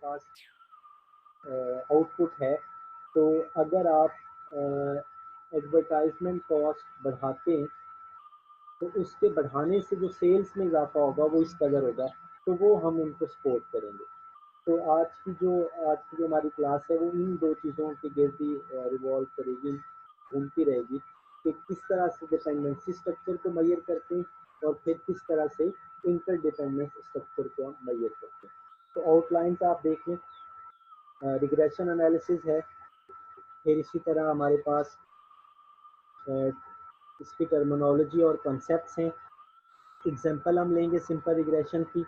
पास output है, तो अगर आप एडवर्टाइजमेंट कॉस्ट बढ़ाते हैं तो उसके बढ़ाने से जो सेल्स में इजाफा होगा वो इस कदर होगा, तो वो हम उनको सपोर्ट करेंगे। तो आज की जो हमारी क्लास है वो इन दो चीज़ों के गिर्द ही रिवॉल्व करेगी, घूमती रहेगी कि किस तरह से डिपेंडेंसी स्ट्रक्चर को मैयर करते हैं और फिर किस तरह से इंटरडिपेंडेंस स्ट्रक्चर को हम मैयर करते हैं। तो आउटलाइंस आप देख लें, रिग्रेशन एनालिसिस है, फिर इसी तरह हमारे पास इसकी टर्मिनोलॉजी और कॉन्सेप्ट्स हैं। एग्जांपल हम लेंगे सिंपल रिग्रेशन की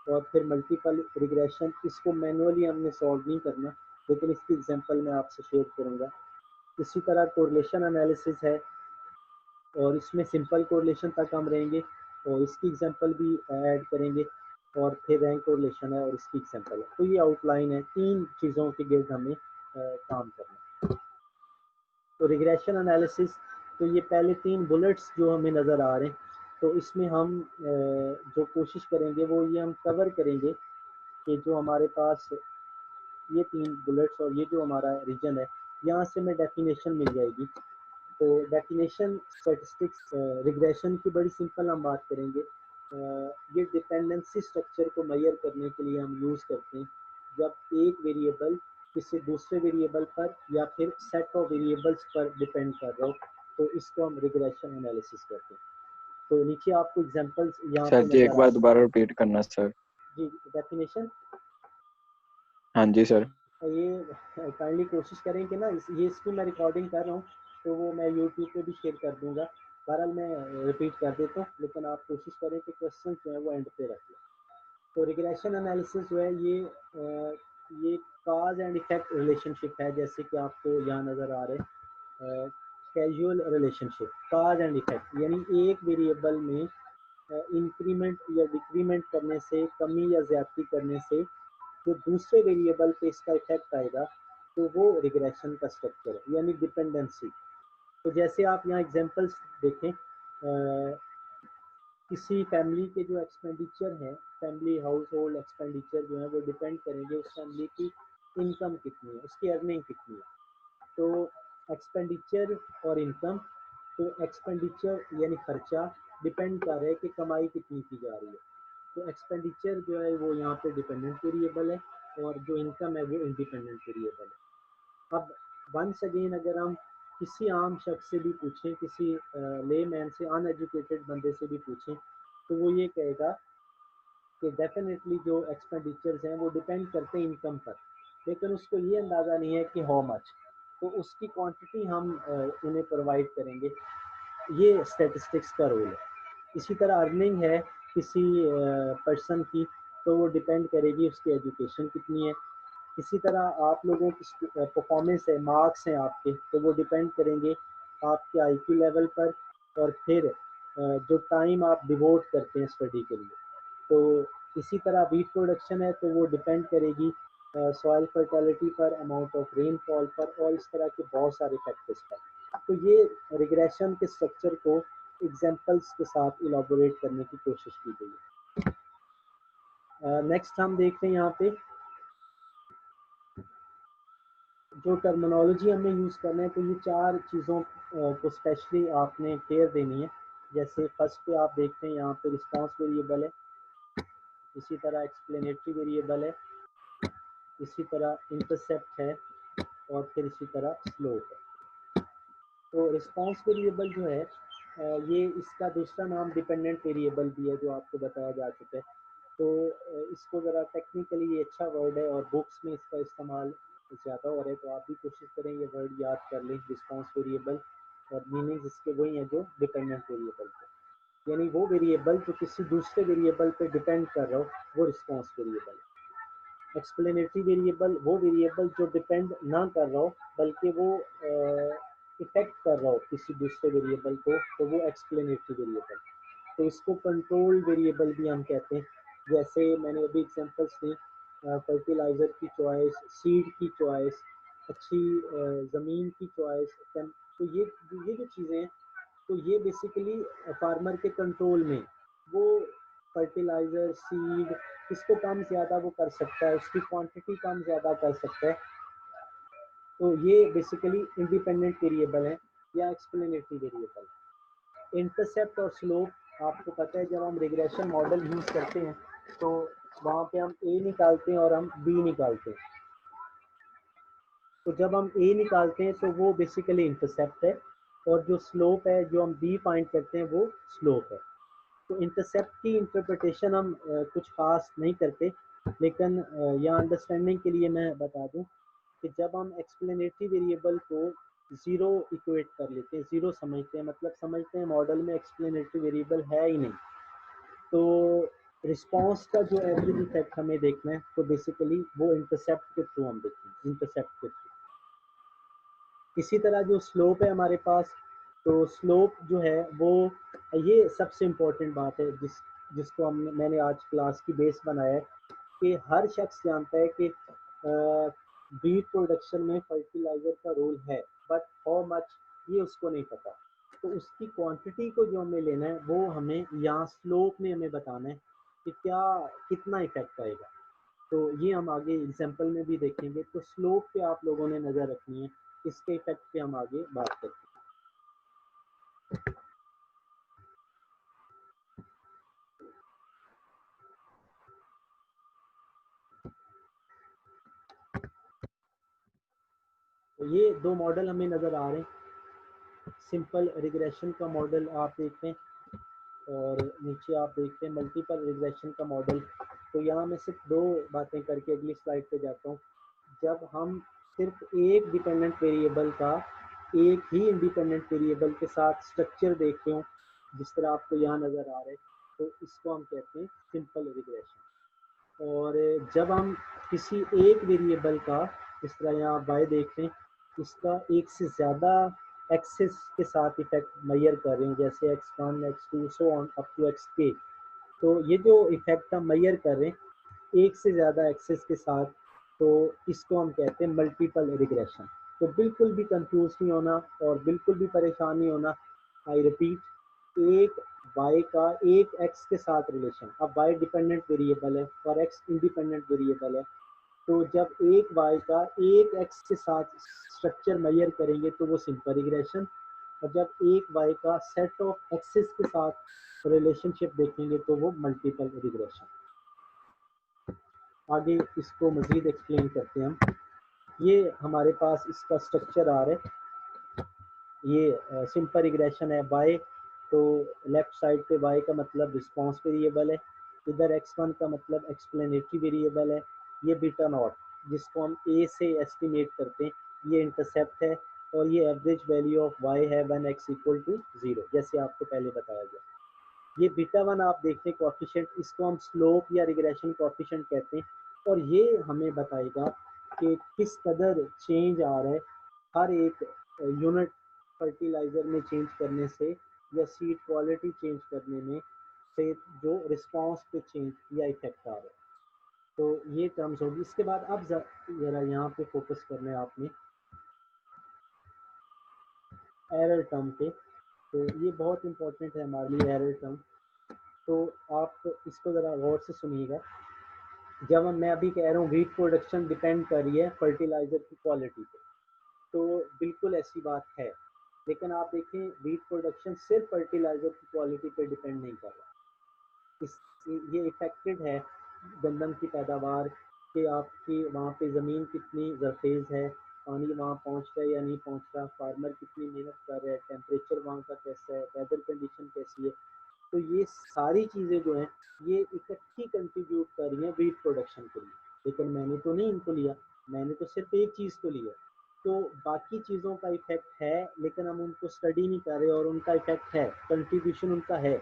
और फिर मल्टीपल रिग्रेशन। इसको मैनुअली हमने सॉल्व नहीं करना, लेकिन इसकी एग्जांपल मैं आपसे शेयर करूंगा। इसी तरह कोरिलेशन एनालिसिस है और इसमें सिंपल कोरिलेशन तक हम रहेंगे और इसकी एग्जांपल भी ऐड करेंगे, और फिर रैंक कोरिलेशन है और इसकी एग्जांपल है। तो ये आउटलाइन है, तीन चीज़ों के गिर्द हमें काम करना। तो रिग्रेशन एनालिसिस, तो ये पहले तीन बुलेट्स जो हमें नज़र आ रहे हैं, तो इसमें हम जो कोशिश करेंगे वो ये हम कवर करेंगे कि जो हमारे पास ये तीन बुलेट्स और ये जो हमारा रीजन है, यहाँ से हमें डेफिनेशन मिल जाएगी। तो डेफिनेशन स्टैटिस्टिक्स रिग्रेशन की बड़ी सिंपल हम बात करेंगे। ये डिपेंडेंसी स्ट्रक्चर को मैयर करने के लिए हम यूज़ करते हैं जब एक वेरिएबल किसी दूसरे वेरिएबल पर या फिर सेट ऑफ वेरिएबल्स पर डिपेंड कर रहा हो, तो इसको हम रिग्रेशन एनालिसिस करते हैं। तो नीचे आपको एग्जांपल्स यहाँ सर पे जी एक नजर आ बार रहे दोबारा रिपीट करना सर। जी। डेफिनेशन, हाँ जी सर। ये काइंडली कोशिश करें कि ना ये इसकी मैं रिकॉर्डिंग कर रहा हूँ, तो वो मैं यूट्यूब पे भी शेयर कर दूंगा। बहरहाल मैं रिपीट कर देता हूँ, लेकिन आप कोशिश करें कि क्वेश्चन जो है वो एंड पे रख लें। तो रिग्रेशन एनालिसिस जो है ये काज एंड इफेक्ट रिलेशनशिप है, जैसे कि आपको यहाँ नज़र आ रहे हैं। Casual relationship, cause and effect, यानी एक वेरिएबल में इंक्रीमेंट या डिक्रीमेंट करने से, कमी या ज्यादती करने से जो दूसरे वेरिएबल पे इसका इफेक्ट आएगा, तो वो रिग्रेशन का स्ट्रक्चर है, यानी डिपेंडेंसी। तो जैसे आप यहाँ एग्जांपल्स देखें, किसी फैमिली के जो एक्सपेंडिचर हैं, फैमिली हाउस होल्ड एक्सपेंडिचर जो है वो डिपेंड करेंगे उस फैमिली की इनकम कितनी है, उसकी अर्निंग कितनी है। तो एक्सपेंडिचर और इनकम, तो एक्सपेंडिचर यानी खर्चा डिपेंड कर रहा है कि कमाई कितनी की जा रही है। तो एक्सपेंडिचर जो है वो यहाँ पे डिपेंडेंट वेरिएबल है और जो इनकम है वो इंडिपेंडेंट वेरिएबल है। अब वंस अगेन अगर हम किसी आम शख्स से भी पूछें, किसी ले मैन से, अनएजुकेटेड बंदे से भी पूछें, तो वो ये कहेगा कि डेफिनेटली जो एक्सपेंडिचर्स हैं वो डिपेंड करते हैं इनकम पर, लेकिन उसको ये अंदाज़ा नहीं है कि हाउ मच, तो उसकी क्वांटिटी हम उन्हें प्रोवाइड करेंगे। ये स्टैटिस्टिक्स का रोल है। इसी तरह अर्निंग है किसी पर्सन की, तो वो डिपेंड करेगी उसकी एजुकेशन कितनी है। इसी तरह आप लोगों की परफॉर्मेंस है, मार्क्स हैं आपके, तो वो डिपेंड करेंगे आपके आईक्यू लेवल पर, और फिर जो टाइम आप डिवोट करते हैं स्टडी के लिए। तो इसी तरह वीट प्रोडक्शन है, तो वो डिपेंड करेगी सॉइल फर्टिलिटी पर, अमाउंट ऑफ रेनफॉल पर, और इस तरह के बहुत सारे फैक्टर्स पर। तो ये रिग्रेशन के स्ट्रक्चर को एग्जांपल्स के साथ इलाबोरेट करने की कोशिश की गई है। नेक्स्ट हम देखते हैं यहाँ पे जो टर्मिनोलॉजी हमें यूज़ करना है, तो ये चार चीज़ों को स्पेशली आपने केयर देनी है। जैसे फर्स्ट पे आप देखते हैं यहाँ पे रिस्पांस वेरिएबल है, इसी तरह एक्सप्लेनेटरी वेरिएबल है, इसी तरह इंटरसेप्ट है, और फिर इसी तरह स्लोप है। तो रिस्पांस वेरिएबल जो है ये इसका दूसरा नाम डिपेंडेंट वेरिएबल भी है, जो आपको बताया जा चुका है। तो इसको ज़रा टेक्निकली ये अच्छा वर्ड है और बुक्स में इसका इस्तेमाल ज़्यादा हो रहा है, तो आप भी कोशिश करें ये वर्ड याद कर लें, रिस्पांस वेरिएबल, और मीनिंग इसके वही हैं जो डिपेंडेंट वेरिएबल पे, यानी वो वेरिएबल जो किसी दूसरे वेरिएबल पे डिपेंड कर रहा हो, वो रिस्पांस वेरिएबल है। एक्सप्लेनेटरी वेरिएबल वो वेरिएबल जो डिपेंड ना कर रहा हो, बल्कि वो इफेक्ट कर रहा हो किसी दूसरे वेरिएबल को, तो वो एक्सप्लेनेटरी वेरिएबल। तो इसको कंट्रोल वेरिएबल भी हम कहते हैं। जैसे मैंने अभी एग्जांपल्स दी, फर्टिलाइज़र की चॉइस, सीड की चॉइस, अच्छी ज़मीन की चॉइस, तो ये जो चीज़ें हैं, तो ये बेसिकली फार्मर के कंट्रोल में, वो फर्टिलाइज़र, सीड, इसको कम ज़्यादा वो कर सकता है, उसकी क्वांटिटी कम ज़्यादा कर सकता है। तो ये बेसिकली इंडिपेंडेंट वेरिएबल है या एक्सप्लेनेटरी वेरिएबल है। इंटरसेप्ट और स्लोप आपको पता है, जब हम रिग्रेशन मॉडल यूज़ करते हैं तो वहाँ पे हम ए निकालते हैं और हम बी निकालते हैं। तो जब हम ए निकालते हैं तो वो बेसिकली इंटरसेप्ट है, और जो स्लोप है जो हम बी फाइंड करते हैं वो स्लोप है। तो इंटरसेप्ट की इंटरप्रिटेशन हम कुछ खास नहीं करते, लेकिन यहाँ अंडरस्टैंडिंग के लिए मैं बता दूं कि जब हम एक्सप्लेनेटरी वेरिएबल को ज़ीरो इक्वेट कर लेते हैं, ज़ीरो समझते हैं, मतलब समझते हैं मॉडल में एक्सप्लेनेटरी वेरिएबल है ही नहीं, तो रिस्पांस का जो एवरेज इफेक्ट हमें देखना है तो बेसिकली वो इंटरसेप्ट के थ्रू हम देखेंगे, इंटरसेप्ट के थ्रू। इसी तरह जो स्लोप है हमारे पास, तो स्लोप जो है वो, ये सबसे इम्पोर्टेंट बात है जिसको मैंने आज क्लास की बेस बनाया है, कि हर शख्स जानता है कि बीट प्रोडक्शन में फर्टिलाइज़र का रोल है, बट हाउ मच ये उसको नहीं पता। तो उसकी क्वांटिटी को जो हमें लेना है वो हमें यहाँ स्लोप में हमें बताना है कि क्या कितना इफेक्ट आएगा। तो ये हम आगे एग्जाम्पल में भी देखेंगे। तो स्लोप पे आप लोगों ने नज़र रखनी है, इसके इफेक्ट पे हम आगे बात करते हैं। तो ये दो मॉडल हमें नज़र आ रहे हैं। सिंपल रिग्रेशन का मॉडल आप देखते हैं, और नीचे आप देखते हैं मल्टीपल रिग्रेशन का मॉडल। तो यहाँ मैं सिर्फ दो बातें करके अगली स्लाइड पे जाता हूँ। जब हम सिर्फ एक डिपेंडेंट वेरिएबल का एक ही इंडिपेंडेंट वेरिएबल के साथ स्ट्रक्चर देखते हो, जिस तरह आपको यहाँ नज़र आ रहा है, तो इसको हम कहते हैं सिंपल रिग्रेशन। और जब हम किसी एक वेरिएबल का, जिस तरह यहाँ आप बाय देखते हैं, इसका एक से ज़्यादा एक्सेस के साथ इफेक्ट मेजर कर रहे हैं, जैसे x1, x2 so on up to xk, तो ये जो इफेक्ट हम मेजर कर रहे हैं एक से ज़्यादा एक्सेस के साथ, तो इसको हम कहते हैं मल्टीपल रिग्रेशन। तो बिल्कुल भी कंफ्यूज नहीं होना और बिल्कुल भी परेशान नहीं होना। आई रिपीट, एक y का एक x के साथ रिलेशन, अब y डिपेंडेंट वेरिएबल है और x इंडिपेंडेंट वेरिएबल है, तो जब एक y का एक x के साथ स्ट्रक्चर मेजर करेंगे तो वो सिंपल रिग्रेशन, और जब एक y का सेट ऑफ एक्सिस के साथ रिलेशनशिप देखेंगे तो वो मल्टीपल रिग्रेशन। आगे इसको मज़ीद एक्सप्लेन करते हैं हम। ये हमारे पास इसका स्ट्रक्चर आ रहा है, ये सिंपल रिग्रेशन है बाय, तो लेफ्ट साइड पे y का मतलब रिस्पांस वेरिएबल है, इधर x1 का मतलब एक्सप्लेनेटरी वेरिएबल है, ये बीटा नॉट जिसको हम a से एस्टिमेट करते हैं, ये इंटरसेप्ट है, और ये एवरेज वैल्यू ऑफ y है व्हेन x इक्वल टू 0, जैसे आपको पहले बताया गया। ये बीटा वन आप देखते हैं कोएफिशिएंट, इसको हम स्लोप या रिग्रेशन कोएफिशिएंट कहते हैं, और ये हमें बताएगा कि किस कदर चेंज आ रहा है हर एक यूनिट फर्टिलाइज़र में चेंज करने से या सीड क्वालिटी चेंज करने में से, जो रिस्पांस पे चेंज या इफेक्ट आ रहा है। तो ये टर्म्स होगी। इसके बाद अब ज़रा यहाँ पे फोकस करना है आपने एरर टर्म पे, तो ये बहुत इंपॉर्टेंट है हमारे लिए एरर टर्म। तो आप इसको ज़रा गौर से सुनिएगा। जब मैं अभी कह रहा हूँ वीट प्रोडक्शन डिपेंड कर रही है फर्टिलाइज़र की क्वालिटी पे, तो बिल्कुल ऐसी बात है, लेकिन आप देखें वीट प्रोडक्शन सिर्फ फर्टिलाइज़र की क्वालिटी पे डिपेंड नहीं कर रहा। इस ये इफेक्टेड है गंदम की पैदावार के, आपकी वहाँ पे ज़मीन कितनी ज़रखेज़ है, पानी वहाँ पहुँच रहा है या नहीं पहुँच रहा, फार्मर कितनी मेहनत कर रहा है, टेम्परेचर वहाँ का कैसा है, वेदर कंडीशन कैसी है। तो ये सारी चीज़ें जो हैं ये इकट्ठी कंट्रीब्यूट कर रही हैं वीट प्रोडक्शन के लिए। लेकिन मैंने तो नहीं इनको लिया, मैंने तो सिर्फ एक चीज़ को लिया। तो बाकी चीज़ों का इफेक्ट है, लेकिन हम उनको स्टडी नहीं कर रहे, और उनका इफेक्ट है, कंट्रीब्यूशन उनका है।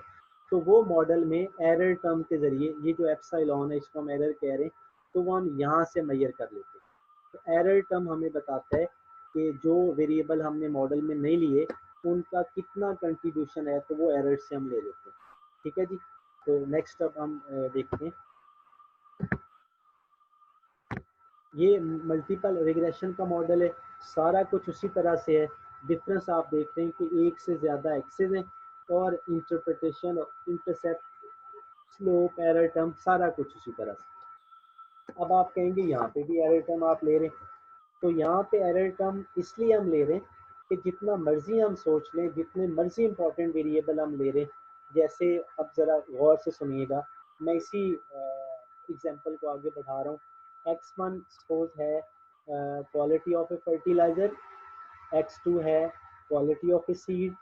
तो वो मॉडल में एरर टर्म के ज़रिए, ये जो एप्सिलॉन है इसको हम एरर कह रहे हैं, तो वो हम यहाँ से मेजर कर लेते हैं। तो एरर टर्म हमें बताता है कि जो वेरिएबल हमने मॉडल में नहीं लिए उनका कितना कंट्रीब्यूशन है, तो वो एरर से हम ले लेते हैं। ठीक है जी। तो नेक्स्ट अब हम देखते हैं, ये मल्टीपल रिग्रेशन का मॉडल है, सारा कुछ उसी तरह से है। डिफरेंस आप देखते हैं कि एक से ज़्यादा एक्सेस हैं, और interpretation intercept slope, error term, सारा कुछ उसी तरह से। अब आप कहेंगे यहाँ पे भी एरर टर्म आप ले रहे हैं, तो यहाँ पे एरर टर्म इसलिए हम ले रहे हैं कि जितना मर्जी हम सोच लें, जितने मर्जी इंपॉर्टेंट वेरिएबल हम ले रहे हैं, जैसे अब ज़रा गौर से सुनिएगा, मैं इसी एग्जांपल को आगे बढ़ा रहा हूँ। x1 सपोज है quality of A fertiliser, x2 है क्वालिटी ऑफ ए सीड,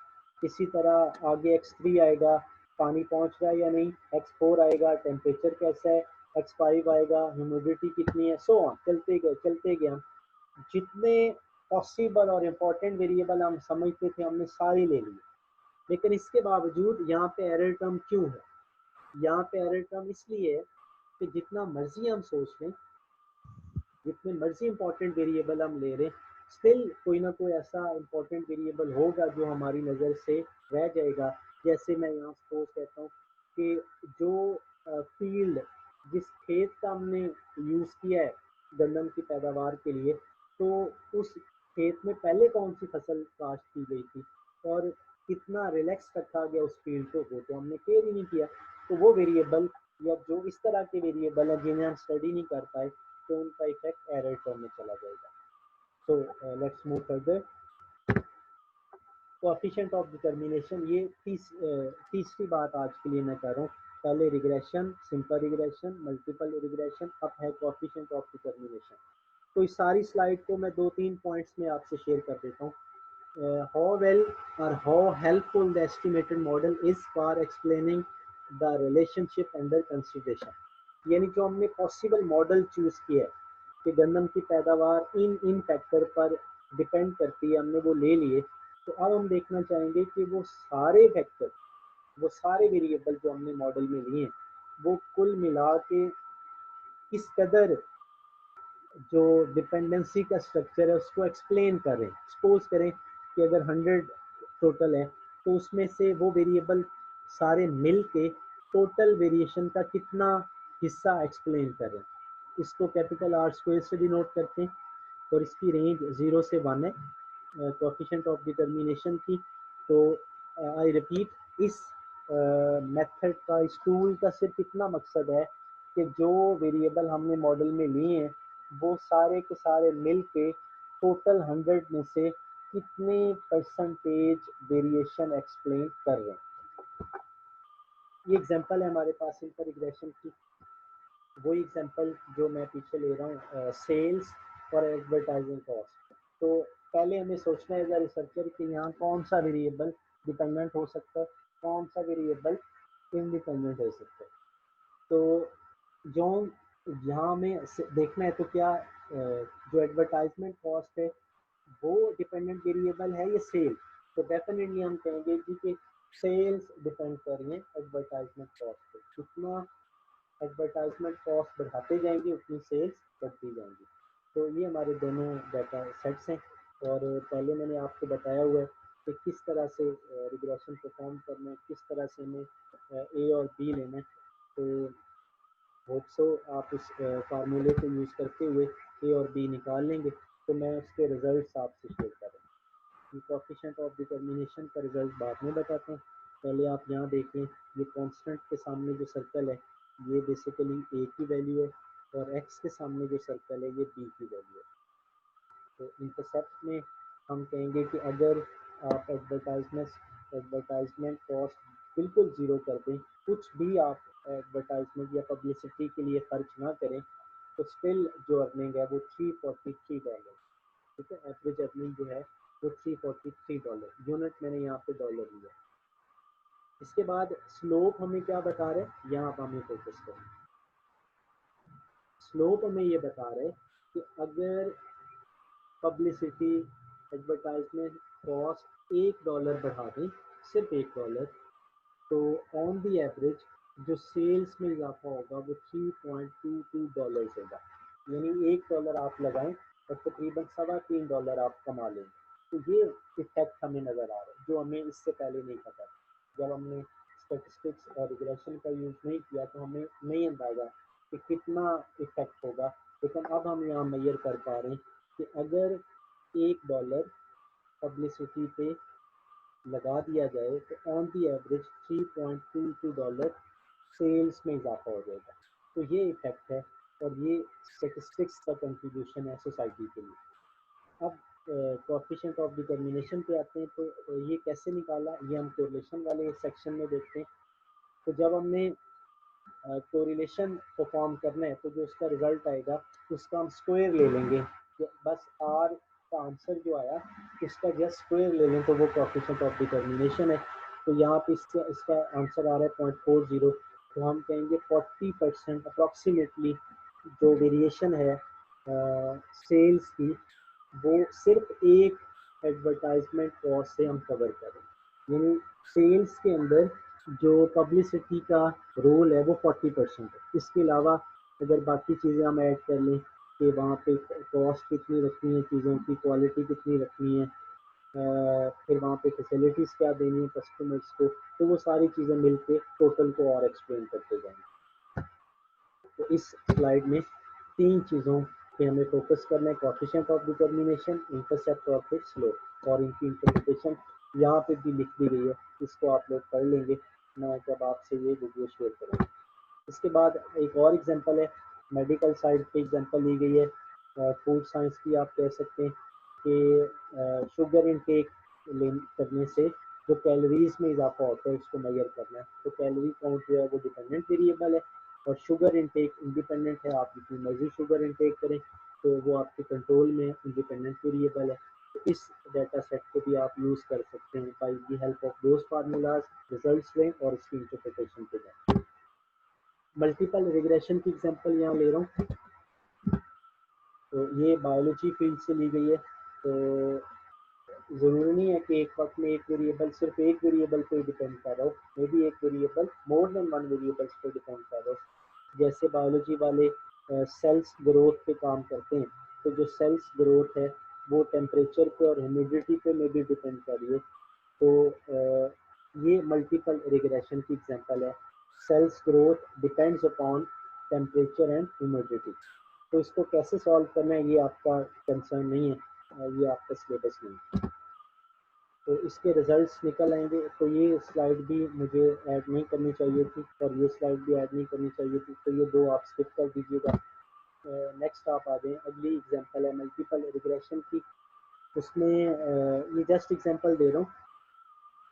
इसी तरह आगे x3 आएगा पानी पहुंच रहा है या नहीं, x4 आएगा टेम्परेचर कैसा है, x5 आएगा ह्यूमिडिटी कितनी है, सो ऑन, चलते गए हम। जितने पॉसिबल और इम्पोर्टेंट वेरिएबल हम समझते थे हमने सारे ले लिए, लेकिन इसके बावजूद यहाँ पे एरर टर्म क्यों है? यहाँ पे एरर टर्म इसलिए है कि जितना मर्जी हम सोच लें, जितने मर्जी इंपॉर्टेंट वेरिएबल हम ले रहे हैं, स्टिल कोई ना कोई ऐसा इंपॉर्टेंट वेरिएबल होगा जो हमारी नज़र से रह जाएगा। जैसे मैं यहाँ सपोज कहता हूँ कि जो फील्ड, जिस खेत का हमने यूज़ किया है गंदम की पैदावार के लिए, तो उस खेत में पहले कौन सी फसल काश्त की गई थी और कितना रिलैक्स रखा गया उस फील्ड को, वो तो हमने केयर ही नहीं किया। तो वो वेरिएबल या जो इस तरह के वेरिएबल है जिन्हें हम स्टडी नहीं कर पाए, तो उनका इफेक्ट एरर टर्म में चला जाएगा। So let's move further. Coefficient of determination, ये तीसरी बात आज के लिए मैं कर रहा हूँ। पहले regression, simple regression, multiple regression, अब है कोएफिशिएंट ऑफ डिटर्मिनेशन। तो इस सारी स्लाइड को मैं 2-3 पॉइंट्स में आपसे शेयर कर देता हूँ। हाउ वेल और how helpful the estimated model is for explaining the relationship under consideration. यानी जो हमने पॉसिबल मॉडल चूज किया है कि गंदम की पैदावार इन फैक्टर पर डिपेंड करती है, हमने वो ले लिए। तो अब हम देखना चाहेंगे कि वो सारे फैक्टर, वो सारे वेरिएबल जो हमने मॉडल में लिए हैं, वो कुल मिला के किस कदर जो डिपेंडेंसी का स्ट्रक्चर है उसको एक्सप्लेन करें। सपोज करें कि अगर 100 टोटल है, तो उसमें से वो वेरिएबल सारे मिल के टोटल वेरिएशन का कितना हिस्सा एक्सप्लेन करें। इसको कैपिटल आर स्क्वायर से भी नोट करते हैं, और इसकी रेंज 0 से 1 है कोएफिशिएंट ऑफ डिटर्मिनेशन की। तो आई रिपीट, इस मेथड का, इस टूल का सिर्फ इतना मकसद है कि जो वेरिएबल हमने मॉडल में लिए हैं वो सारे के सारे मिल के टोटल 100 में से कितने परसेंटेज वेरिएशन एक्सप्लेन कर रहे हैं। ये एग्जांपल है हमारे पास सिंपल रिग्रेशन की, वही एग्जांपल जो मैं पीछे ले रहा हूँ, सेल्स और एडवर्टाइजिंग कॉस्ट। तो पहले हमें सोचना है एज अ रिसर्चर कि यहाँ कौन सा वेरिएबल डिपेंडेंट हो सकता है, कौन सा वेरिएबल इंडिपेंडेंट हो सकता है। तो जो यहाँ हमें देखना है, तो क्या जो एडवर्टाइजमेंट कॉस्ट है वो डिपेंडेंट वेरिएबल है या सेल? तो डेफिनेटली हम कहेंगे कि सेल्स डिपेंड कर रही है एडवर्टाइजमेंट कॉस्ट पे। जितना एडवर्टाइजमेंट कॉस्ट बढ़ाते जाएंगे उतनी सेल्स बढ़ती जाएंगी। तो ये हमारे दोनों डाटा सेट्स हैं, और पहले मैंने आपको बताया हुआ है कि किस तरह से रिग्रेशन परफॉर्म करना है, किस तरह से हमें ए और बी लेना है। तो होप सो आप उस फार्मूले को यूज़ करते हुए ए और बी निकाल लेंगे। तो मैं उसके रिजल्ट्स आपसे शेयर कर रहा हूँ। कोएफिशिएंट ऑफ डिटर्मिनेशन का रिजल्ट बाद में बताता हूँ, पहले आप यहाँ देखें, ये कांस्टेंट के सामने जो सर्कल है ये बेसिकली ए की वैल्यू है, और एक्स के सामने जो सर्कल है ये बी की वैल्यू है। तो इंटरसेप्ट में हम कहेंगे कि अगर आप एडवर्टाइजमेंट कॉस्ट बिल्कुल ज़ीरो कर दें, कुछ भी आप एडवर्टाइजमेंट या पब्लिसिटी के लिए खर्च ना करें, तो स्टिल जो अर्निंग है वो $343। ठीक है, एवरेज अर्निंग जो है वो $343, यूनिट मैंने यहाँ पे डॉलर लिया। इसके बाद स्लोप हमें क्या बता रहे हैं, यहाँ पर हमें फोकस करें। स्लोप हमें ये बता रहे हैं कि अगर पब्लिसिटी, एडवर्टाइजमेंट कॉस्ट $1 बढ़ा दें, सिर्फ $1, तो ऑन दी एवरेज जो सेल्स में इजाफा होगा वो $3.22 होगा। यानी $1 आप लगाएं और तकरीबन $3.25 आप कमा लेंगे। तो ये इफेक्ट हमें नज़र आ रहा है जो हमें इससे पहले नहीं पता था। जब हमने स्टेटिस्टिक्स और रिग्रेशन का यूज़ नहीं किया तो हमें नहीं अंदाज़ा कि कितना इफेक्ट होगा, लेकिन अब हम यहाँ मेजर कर पा रहे हैं कि अगर $1 पब्लिसिटी पे लगा दिया जाए तो ऑन दी एवरेज $3.22 सेल्स में इजाफा हो जाएगा। तो ये इफेक्ट है और ये स्टेटिस्टिक्स का कंट्रीब्यूशन है सोसाइटी के लिए। अब कोएफिशिएंट ऑफ डिटर्मिनेशन पे आते हैं, तो ये कैसे निकाला, ये हम कोरिलेशन वाले सेक्शन में देखते हैं। तो जब हमने कोरिलेशन परफॉर्म करना है तो जो उसका रिजल्ट आएगा उसका हम स्क्वायर ले लेंगे। बस आर का आंसर जो आया उसका जस्ट स्क्वायर ले लें तो वो कोएफिशिएंट ऑफ डिटर्मिनेशन है। तो यहाँ पे इसका आंसर आ रहा है 0.40। तो हम कहेंगे 40% अप्रॉक्सीमेटली जो वेरिएशन है सेल्स की, वो सिर्फ एक एडवर्टाइजमेंट कॉस्ट से हम कवर करें। यानी सेल्स के अंदर जो पब्लिसिटी का रोल है वो 40% है। इसके अलावा अगर बाकी चीज़ें हम ऐड कर लें कि वहाँ पे कॉस्ट कितनी रखनी है, चीज़ों की क्वालिटी कितनी रखनी है, फिर वहाँ पे फैसिलिटीज़ क्या देनी है कस्टमर्स को, तो वो सारी चीज़ें मिलके टोटल को और एक्सप्लेन करते जाएंगे। तो इस स्लाइड में तीन चीज़ों पे हमें फोकस करना है: कोएफिशिएंट ऑफ डिटर्मिनेशन, इंटरसेप्ट और फिर स्लोप, और इनकी इंटरप्रिटेशन यहाँ पे भी लिख दी गई है, इसको आप लोग पढ़ लेंगे मैं जब आपसे ये वीडियो शेयर करूँगा। इसके बाद एक और एग्जांपल है, मेडिकल साइड पे एग्जांपल ली गई है, फूड साइंस की आप कह सकते हैं कि शुगर इनटेक करने से जो कैलोरीज में इजाफा होता है उसको मेजर करना है। तो कैलोरी काउंट जो है वो डिपेंडेंट वेरिएबल है और शुगर इनटेक इंडिपेंडेंट है। आप जितनी मर्जी शुगर इनटेक करें तो वो आपके कंट्रोल में इंडिपेंडेंट वेरिएबल है। तो इस डाटा सेट को भी आप यूज़ कर सकते हैं by the help of those formulas, results लें और इसकी इंटरप्रिटेशन पे जाएं। मल्टीपल रिग्रेशन की एग्जांपल यहाँ ले रहा हूँ, तो ये बायोलॉजी फील्ड से ली गई है। तो ज़रूरी नहीं है कि एक वक्त में एक वेरिएबल सिर्फ एक वेरिएबल पे डिपेंड कर रहा हो, मे बी एक variable more than one variables पे डिपेंड कर रहा हो। जैसे बायोलॉजी वाले सेल्स ग्रोथ पे काम करते हैं, तो जो सेल्स ग्रोथ है वो टेम्परेचर पे और ह्यूमिडिटी पे में भी डिपेंड कर रही है। तो ये मल्टीपल रिग्रेशन की एग्जांपल है। Sales growth depends upon temperature and humidity. तो इसको कैसे सॉल्व करना है ये आपका कंसर्न नहीं है, ये आपका सिलेबस नहीं है। तो इसके रिजल्ट्स निकल आएंगे। तो ये स्लाइड भी मुझे ऐड नहीं करनी चाहिए थी और ये स्लाइड भी ऐड नहीं करनी चाहिए थी, तो ये दो आप स्किप कर दीजिएगा। नेक्स्ट आप आ जाएं, अगली एग्जांपल है मल्टीपल रिग्रेशन की। उसमें ये जस्ट एग्जांपल दे रहा हूँ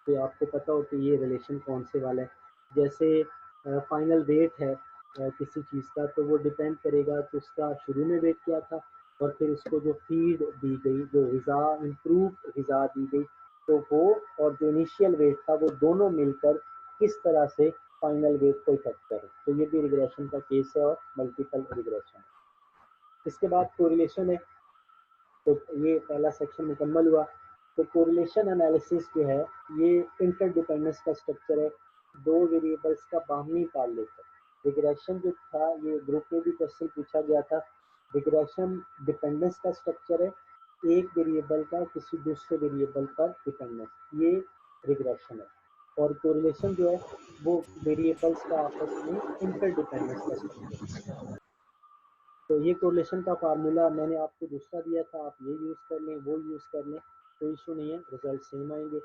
तो आपको पता हो कि ये रिलेशन कौन से वाला है। जैसे फाइनल वेट है किसी चीज़ का, तो वो डिपेंड करेगा कि उसका शुरू में वेट क्या था और फिर उसको जो फीड दी गई, जो ग़िज़ा इम्प्रूव ग़िज़ा दी गई, तो वो और जो इनिशियल वेट था वो दोनों मिलकर किस तरह से फाइनल वेट को इफेक्ट करें। तो ये भी रिग्रेशन का केस है और मल्टीपल रिग्रेशन। इसके बाद कोरिलेशन है, तो ये पहला सेक्शन मुकम्मल हुआ। तो कोरिलेशन एनालिसिस जो है ये इंटरडिपेंडेंस का स्ट्रक्चर है, दो वेरिएबल्स का बाहमी ताल्लुक है। रिग्रेशन जो था ये ग्रुप में भी क्वेश्चन पूछा गया था। रिग्रेशन डिपेंडेंस का स्ट्रक्चर है, एक वेरिएबल का किसी दूसरे वेरिएबल पर डिपेंडेंस, ये रिग्रेशन है। और कोरिलेशन जो है वो वेरिएबल्स का आपस में इंटरडिपेंडेंस का स्ट्रक्चर है। तो ये कोरिलेशन का फार्मूला मैंने आपको दूसरा दिया था, आप ये यूज़ कर लें, वो यूज़ कर लें, कोई इशू नहीं है, रिजल्ट सेम आएंगे।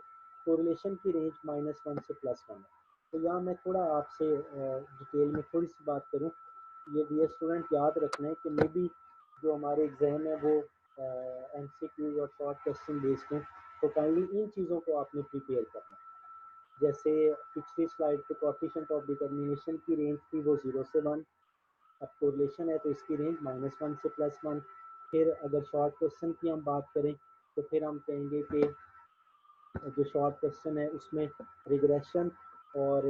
कोरिलेशन की रेंज -1 से +1 है। तो यहाँ मैं थोड़ा आपसे डिटेल में थोड़ी सी बात करूँ। ये डियर स्टूडेंट याद रखना है कि मे बी जो हमारे एग्ज़ाम है वो MCQ और शॉर्ट क्वेश्चन बेस्ड हैं, तो काइंडली इन चीज़ों को आपने प्रिपेयर करना है। जैसे पिछली स्लाइड पे कोएफिशिएंट ऑफ डिटर्मिनेशन की रेंज थी वो 0 से 1। अब कोरिलेशन है तो इसकी रेंज -1 से +1। फिर अगर शॉर्ट क्वेश्चन की हम बात करें तो फिर हम कहेंगे कि जो शॉर्ट क्वेश्चन है उसमें रिग्रेशन और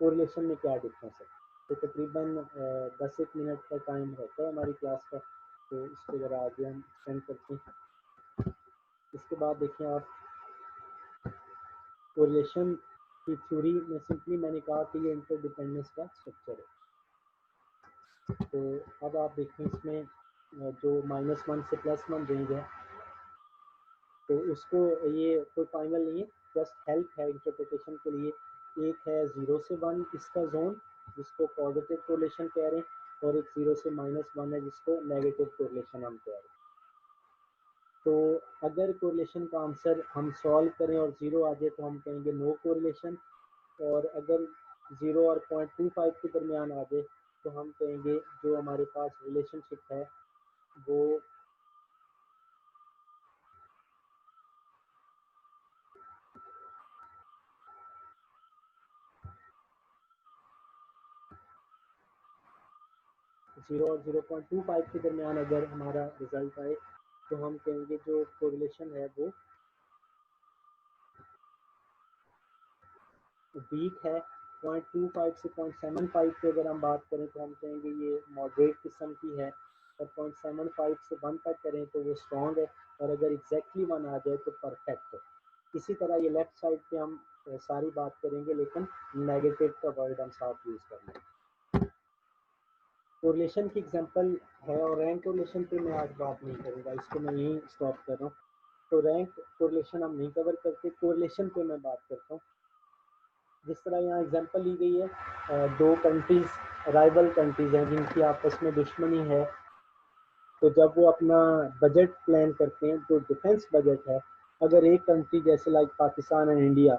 कोरिलेशन में क्या डिफरेंस है। तो तकरीबन 10 मिनट का टाइम रहता है हमारी क्लास का, तो इसको ज़रा आगे हम स्पेंड करते हैं। इसके बाद देखें आप, कोरिलेशन की थ्योरी में सिंपली मैंने कहा कि ये इंटरडिपेंडेंस का स्ट्रक्चर है। तो अब आप देखें इसमें जो -1 से +1 रेंज है, तो उसको ये कोई फाइनल नहीं है, जस्ट हेल्प है इंटरप्रिटेशन के लिए। एक है 0 से 1 इसका जोन जिसको पॉजिटिव कोरिलेशन कह रहे हैं, और एक 0 से -1 है जिसको नेगेटिव कोरिलेशन हम कह रहे हैं। तो अगर कोरिलेशन का आंसर हम सॉल्व करें और 0 आ जाए तो हम कहेंगे नो कोरिलेशन, और अगर 0 और 0.25 के दरमियान आ जाए तो हम कहेंगे जो हमारे पास रिलेशनशिप है वो 0 और 0.25 के दरमियान अगर हमारा रिजल्ट आए तो हम कहेंगे जो कोरिलेशन है वो वीक है। 0.25 से 0.75 पे अगर हम बात करें तो हम कहेंगे ये मॉडरेट किस्म की है, और 0.75 से 1 तक करें तो वो स्ट्रॉन्ग है, और अगर एग्जैक्टली 1 आ जाए तो परफेक्ट है। इसी तरह ये लेफ्ट साइड पे हम सारी बात करेंगे, लेकिन नेगेटिव का वर्ड हम साथ यूज़ करेंगे। कोरिलेशन की एग्जांपल है, और रैंक कोरिलेशन पे मैं आज बात नहीं करूँगा, इसको मैं यहीं स्टॉप कर रहा हूँ। तो रैंक कोरिलेशन हम नहीं कवर करते, कोरिलेशन पे मैं बात करता हूँ। जिस तरह यहाँ एग्जांपल ली गई है, दो कंट्रीज राइवल कंट्रीज हैं जिनकी आपस में दुश्मनी है, तो जब वो अपना बजट प्लान करते हैं, जो डिफेंस बजट है, अगर एक कंट्री जैसे like Pakistan and India,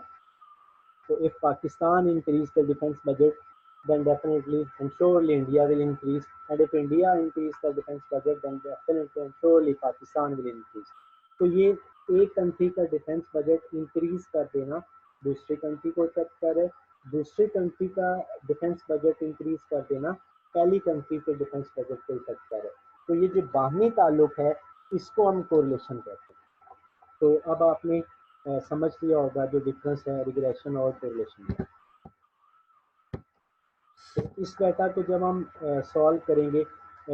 so if Pakistan increase the defense budget, then definitely and surely India will increase. And if India increase the defense budget, then definitely and surely Pakistan will increase. तो ये एक country का defence budget increase कर देना दूसरी country को effect करे, दूसरी कंट्री का डिफेंस बजट इंक्रीज कर देना पहली कंट्री के डिफेंस बजट को इफेक्ट करे। तो ये जो बाहमी ताल्लुक है इसको हम कोरिलेशन कहते हैं। तो अब आपने समझ लिया होगा जो डिफरेंस है रिग्रेशन और कोरिलेशन का। तो इस डाटा को जब हम सॉल्व करेंगे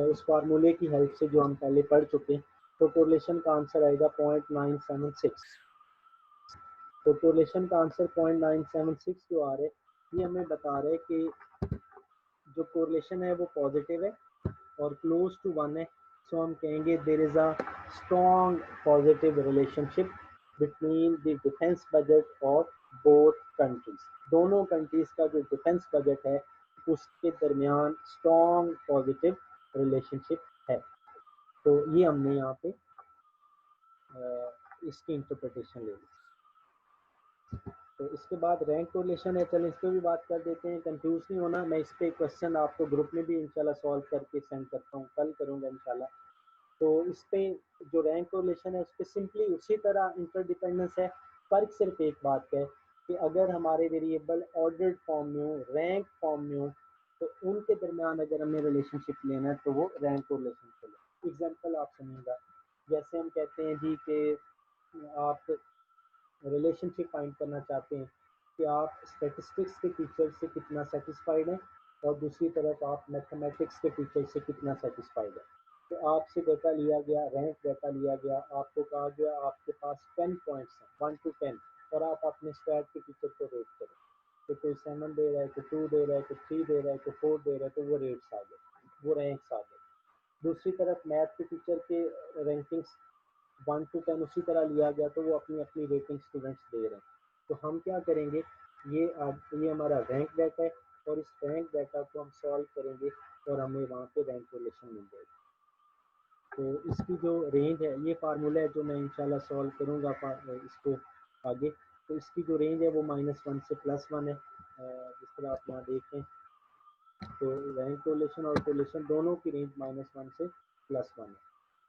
उस फार्मूले की हेल्प से जो हम पहले पढ़ चुके हैं, तो कोरिलेशन का आंसर आएगा 0.976। तो कोरिलेशन का आंसर 0.976 जो आ रहा है ये हमें बता रहे हैं कि जो कोरिलेशन है वो पॉजिटिव है और क्लोज टू 1 है। सो हम कहेंगे there is a strong positive relationship between the defence budget of both countries. दोनों कंट्रीज का जो डिफेंस बजट है उसके दरमियान स्ट्रॉन्ग पॉजिटिव रिलेशनशिप है। तो ये हमने यहाँ पे इसकी इंटरप्रिटेशन ले ली। तो इसके बाद रैंक कोरिलेशन है, चलो इस पर भी बात कर देते हैं, कंफ्यूज नहीं होना। मैं इस पर क्वेश्चन आपको ग्रुप में भी इंशाल्लाह सॉल्व करके सेंड करता हूँ, कल करूँगा इंशाल्लाह। तो इस पे जो रैंक कोरिलेशन है उस पर सिंपली उसी तरह इंटरडिपेंडेंस है। फर्क सिर्फ एक बात है कि अगर हमारे वेरिएबल ऑर्डर्ड फॉर्म में हो, रैंक फॉर्म में हो, तो उनके दरमियान अगर हमें रिलेशनशिप लेना है तो वो रैंक कोरिलेशन चले। एग्जाम्पल आप सुनिएगा, जैसे हम कहते हैं जी कि आप रिलेशनशिप फाइंड करना चाहते हैं कि आप स्टैटिस्टिक्स के टीचर से कितना सेटिस्फाइड हैं और दूसरी तरफ आप मैथमेटिक्स के टीचर से कितना सेटिस्फाइड है। तो आपसे डाटा लिया गया, रैंक डाटा लिया गया, आपको कहा गया आपके पास 10 पॉइंट्स हैं 1 to 10, और आप अपने स्टैट के टीचर को रेट करें। तो कोई 7 दे रहा है, कोई 2 दे रहा है, कोई 3 दे रहा है, कोई 4 दे रहा है, तो वो रेट्स आ गए, वो रैंक्स आ गए। दूसरी तरफ मैथ के टीचर के रैंकिंग्स 1 to 10 उसी तरह लिया गया, तो वो अपनी अपनी रेटिंग स्टूडेंट्स दे रहे हैं। तो हम क्या करेंगे, ये हमारा रैंक डाटा है, और इस रैंक डाटा को हम सॉल्व करेंगे और हमें वहाँ पे रैंक रिलेशन मिल जाएगी। तो इसकी जो रेंज है, ये फार्मूला है जो मैं इंशाल्लाह सॉल्व करूँगा इसको आगे। तो इसकी जो रेंज है वो -1 से +1 है, जिस तरह आप यहाँ देखें। तो रैंक कोरिलेशन और कोरिलेशन दोनों की रेंज -1 से +1 है।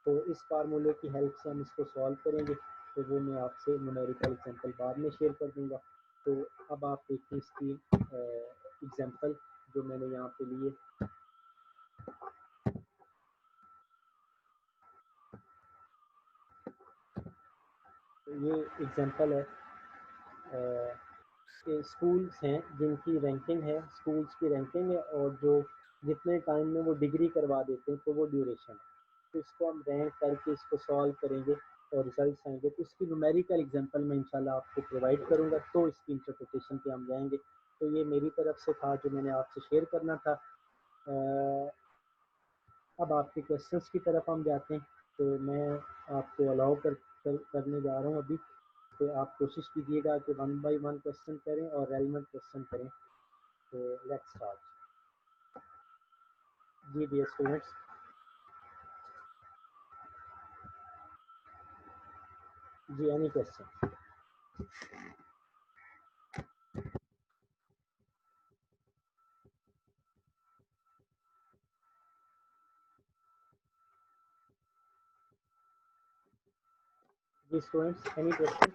तो इस फार्मूले की हेल्प से हम इसको सॉल्व करेंगे, तो वो मैं आपसे न्यूमेरिकल एग्जांपल बाद में शेयर कर दूंगा। तो अब आप देखिए इसकी एग्जांपल जो मैंने यहाँ पे लिए। तो ये एग्जांपल है, स्कूल्स हैं जिनकी रैंकिंग है, स्कूल्स की रैंकिंग है, और जो जितने टाइम में वो डिग्री करवा देते हैं तो वो ड्यूरेशन है। तो इसको हम रैंक करके इसको सॉल्व करेंगे और रिजल्ट आएंगे। तो इसकी न्यूमेरिकल एग्जांपल मैं इंशाल्लाह आपको प्रोवाइड करूंगा, तो इसकी इंटरप्रिटेशन पे हम जाएंगे। तो ये मेरी तरफ से था जो मैंने आपसे शेयर करना था। अब आपके क्वेश्चंस की तरफ हम जाते हैं। तो मैं आपको अलाउ करने जा रहा हूँ अभी। तो आप कोशिश कीजिएगा कि 1 बाय 1 क्वेश्चन करें और रेलिवेंट क्वेश्चन करें। तो लेट्स स्टार्ट। जी डियर स्टूडेंट्स, जी एनी क्वेश्चन। जी स्टूडेंट्स, एनी क्वेश्चन?